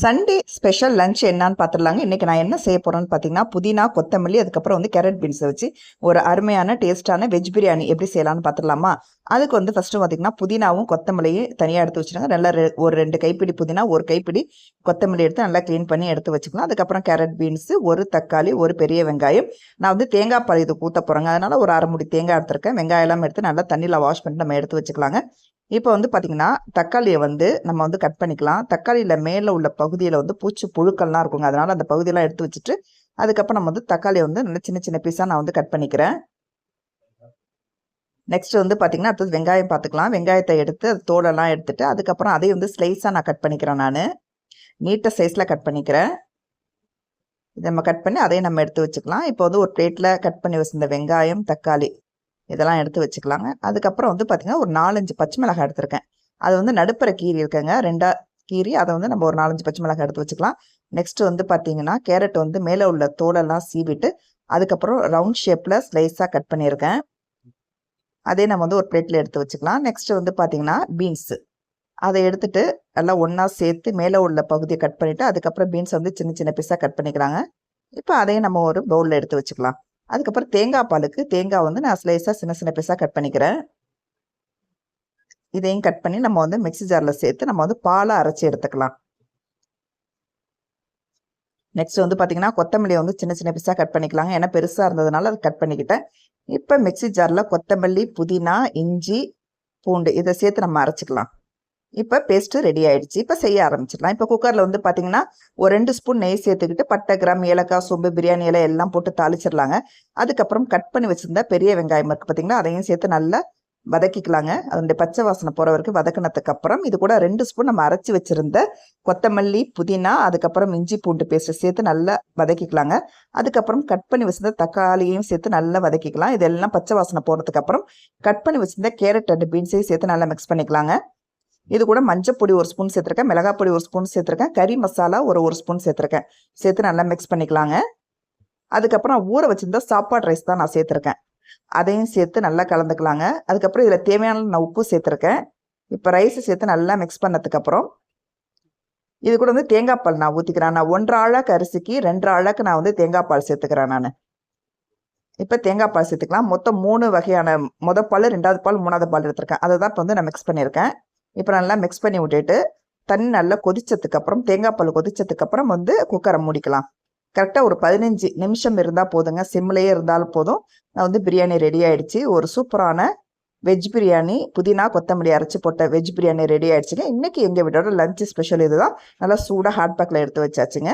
Sunday special lunch என்னன்னு பார்த்துடலாங்க. இன்றைக்கி நான் என்ன செய்ய போகிறேன்னு பார்த்தீங்கன்னா, புதினா, கொத்தமல்லி, அதுக்கப்புறம் வந்து கேரட் பீன்ஸை வச்சு ஒரு அருமையான டேஸ்ட்டான வெஜ் பிரியாணி எப்படி செய்யலான்னு பார்த்துடலாமா? அதுக்கு வந்து ஃபஸ்ட்டு பார்த்திங்கன்னா, புதினாவும் கொத்தமல்லியும் தனியாக எடுத்து வச்சுருங்க. நல்லா ஒரு 2 கைப்பிடி புதினா, ஒரு கைப்பிடி கொத்தமல்லி எடுத்து நல்லா க்ளீன் பண்ணி எடுத்து வச்சுக்கலாம். அதுக்கப்புறம் கேரட் பீன்ஸு, ஒரு தக்காளி, ஒரு பெரிய வெங்காயம். நான் வந்து தேங்காய் பால் இதுக்கு ஊற்ற போகிறேங்க. அதனால் ஒரு அரை மூடி தேங்காய் எடுத்துருக்கேன். வெங்காயம் எல்லாம் எடுத்து நல்லா தண்ணியில் வாஷ் பண்ணிட்டு நம்ம எடுத்து வச்சுக்கலாங்க. இப்போ வந்து பார்த்திங்கன்னா, தக்காளியை வந்து நம்ம வந்து கட் பண்ணிக்கலாம். தக்காளியில் மேலே உள்ள பகுதியில் வந்து பூச்சி புழுக்கள்லாம் இருக்குங்க. அதனால் அந்த பகுதியெல்லாம் எடுத்து வச்சுட்டு, அதுக்கப்புறம் நம்ம வந்து தக்காளியை வந்து நல்ல சின்ன சின்ன பீஸாக நான் வந்து கட் பண்ணிக்கிறேன். நெக்ஸ்ட் வந்து பார்த்திங்கன்னா, அடுத்தது வெங்காயம் பார்த்துக்கலாம். வெங்காயத்தை எடுத்து அது தோலெல்லாம் எடுத்துட்டு, அதுக்கப்புறம் அதையும் வந்து ஸ்லைஸாக நான் கட் பண்ணிக்கிறேன். நான் நீட்ட சைஸில் கட் பண்ணிக்கிறேன். இதை நம்ம கட் பண்ணி அதையும் நம்ம எடுத்து வச்சுக்கலாம். இப்போ வந்து ஒரு பிளேட்டில் கட் பண்ணி வச்சிருந்த வெங்காயம், தக்காளி இதெல்லாம் எடுத்து வச்சுக்கலாங்க. அதுக்கப்புறம் வந்து பார்த்திங்கன்னா, ஒரு 4-5 பச்சை மிளகாய் எடுத்திருக்கேன். அது வந்து நடுப்புற கீரி இருக்குங்க. 2 கீரி அதை வந்து நம்ம ஒரு 4-5 பச்சை மிளகாய் எடுத்து வச்சுக்கலாம். நெக்ஸ்ட் வந்து பார்த்திங்கன்னா, கேரட் வந்து மேலே உள்ள தோலெல்லாம் சீவிட்டு, அதுக்கப்புறம் ரவுண்ட் ஷேப்பில் ஸ்லைஸாக கட் பண்ணியிருக்கேன். அதே நம்ம வந்து ஒரு பிளேட்டில் எடுத்து வச்சுக்கலாம். நெக்ஸ்ட் வந்து பார்த்திங்கன்னா, பீன்ஸு அதை எடுத்துகிட்டு எல்லாம் ஒன்றா சேர்த்து மேலே உள்ள பகுதியை கட் பண்ணிவிட்டு, அதுக்கப்புறம் பீன்ஸ் வந்து சின்ன சின்ன பீஸாக கட் பண்ணிக்கிறாங்க. இப்போ அதையும் நம்ம ஒரு பவுலில் எடுத்து வச்சுக்கலாம். அதுக்கப்புறம் தேங்காய் பாலுக்கு தேங்காய் வந்து நான் ஸ்லைஸாக சின்ன சின்ன பீஸாக கட் பண்ணிக்கிறேன். இதையும் கட் பண்ணி நம்ம வந்து மிக்ஸி ஜாரில் சேர்த்து நம்ம வந்து பாலை அரைச்சி எடுத்துக்கலாம். நெக்ஸ்ட் வந்து பார்த்திங்கன்னா, கொத்தமல்லியை வந்து சின்ன சின்ன பீஸாக கட் பண்ணிக்கலாங்க. ஏன்னா பெருசாக இருந்ததுனால அதை கட் பண்ணிக்கிட்டேன். இப்போ மிக்ஸி ஜாரில் கொத்தமல்லி, புதினா, இஞ்சி, பூண்டு இதை சேர்த்து நம்ம அரைச்சிக்கலாம். இப்போ பேஸ்ட்டு ரெடி ஆகிடுச்சு. இப்போ செய்ய ஆரம்பிச்சிடலாம். இப்போ குக்கரில் வந்து பார்த்திங்கன்னா, ஒரு 2 ஸ்பூன் நெய் சேர்த்துக்கிட்டு பட்டை, கிராம்பு, ஏலக்காய், சோம்பு, பிரியாணி இலை எல்லாம் போட்டு தாளிச்சிடலாங்க. அதுக்கப்புறம் கட் பண்ணி வச்சுருந்தா பெரிய வெங்காயம் இருக்குது பார்த்திங்கன்னா, அதையும் சேர்த்து நல்லா வதக்கிக்கலாங்க. அதனுடைய பச்சை வாசனை போகிற வரைக்கும் வதக்கினதுக்கு அப்புறம் இது கூட 2 ஸ்பூன் நம்ம அரைச்சி வச்சுருந்த கொத்தமல்லி, புதினா, அதுக்கப்புறம் இஞ்சி பூண்டு பேஸ்ட்டு சேர்த்து நல்லா வதக்கிக்கலாங்க. அதுக்கப்புறம் கட் பண்ணி வச்சுருந்த தக்காளியையும் சேர்த்து நல்லா வதக்கிக்கலாம். இதெல்லாம் பச்சை வாசனை போகிறதுக்கு அப்புறம் கட் பண்ணி வச்சுருந்த கேரட் அண்ட் பீன்ஸையும் சேர்த்து நல்லா மிக்ஸ் பண்ணிக்கலாங்க. இது கூட மஞ்சள் பொடி 1 ஸ்பூன் சேர்த்துருக்கேன், மிளகாய் பொடி 1 ஸ்பூன் சேர்த்துருக்கேன், கறி மசாலா ஒரு ஸ்பூன் சேர்த்துருக்கேன். சேர்த்து நல்லா மிக்ஸ் பண்ணிக்கலாங்க. அதுக்கப்புறம் ஊற வச்சுருந்த சாப்பாடு ரைஸ் தான் நான் சேர்த்துருக்கேன். அதையும் சேர்த்து நல்லா கலந்துக்கலாங்க. அதுக்கப்புறம் இதில் தேவையான நான் உப்பு சேர்த்துருக்கேன். இப்போ ரைஸை சேர்த்து நல்லா மிக்ஸ் பண்ணதுக்கப்புறம் இது கூட வந்து தேங்காய் பால் நான் ஊற்றிக்கிறேன். நான் 1.5 ஆழாக்கு அரிசிக்கு 2 ஆழாக்கு நான் வந்து தேங்காய் பால் சேர்த்துக்கிறேன். நான் இப்போ தேங்காய் பால் சேர்த்துக்கலாம். மொத்தம் 3 வகையான பால், 2வது பால், 3வது பால் எடுத்திருக்கேன். அதை தான் இப்போ வந்து நான் மிக்ஸ் பண்ணியிருக்கேன். இப்போ நல்லா மிக்ஸ் பண்ணி விட்டுட்டு தண்ணி நல்லா கொதிச்சதுக்கப்புறம் தேங்காய் பால் கொதிச்சதுக்கப்புறம் வந்து குக்கரை மூடிக்கலாம். கரெக்டாக ஒரு 15 நிமிஷம் இருந்தால் போதுங்க. சிம்லேயே இருந்தாலும் போதும். நான் வந்து பிரியாணி ரெடி ஆகிடுச்சு. ஒரு சூப்பரான வெஜ் பிரியாணி, புதினா கொத்தமல்லி அரைச்சி போட்ட வெஜ் பிரியாணி ரெடி ஆகிடுச்சுங்க. இன்றைக்கி எங்கள் வீட்டோட லஞ்ச் ஸ்பெஷல் இது தான். நல்லா சூடாக ஹாட் பேக்கில் எடுத்து வச்சாச்சுங்க.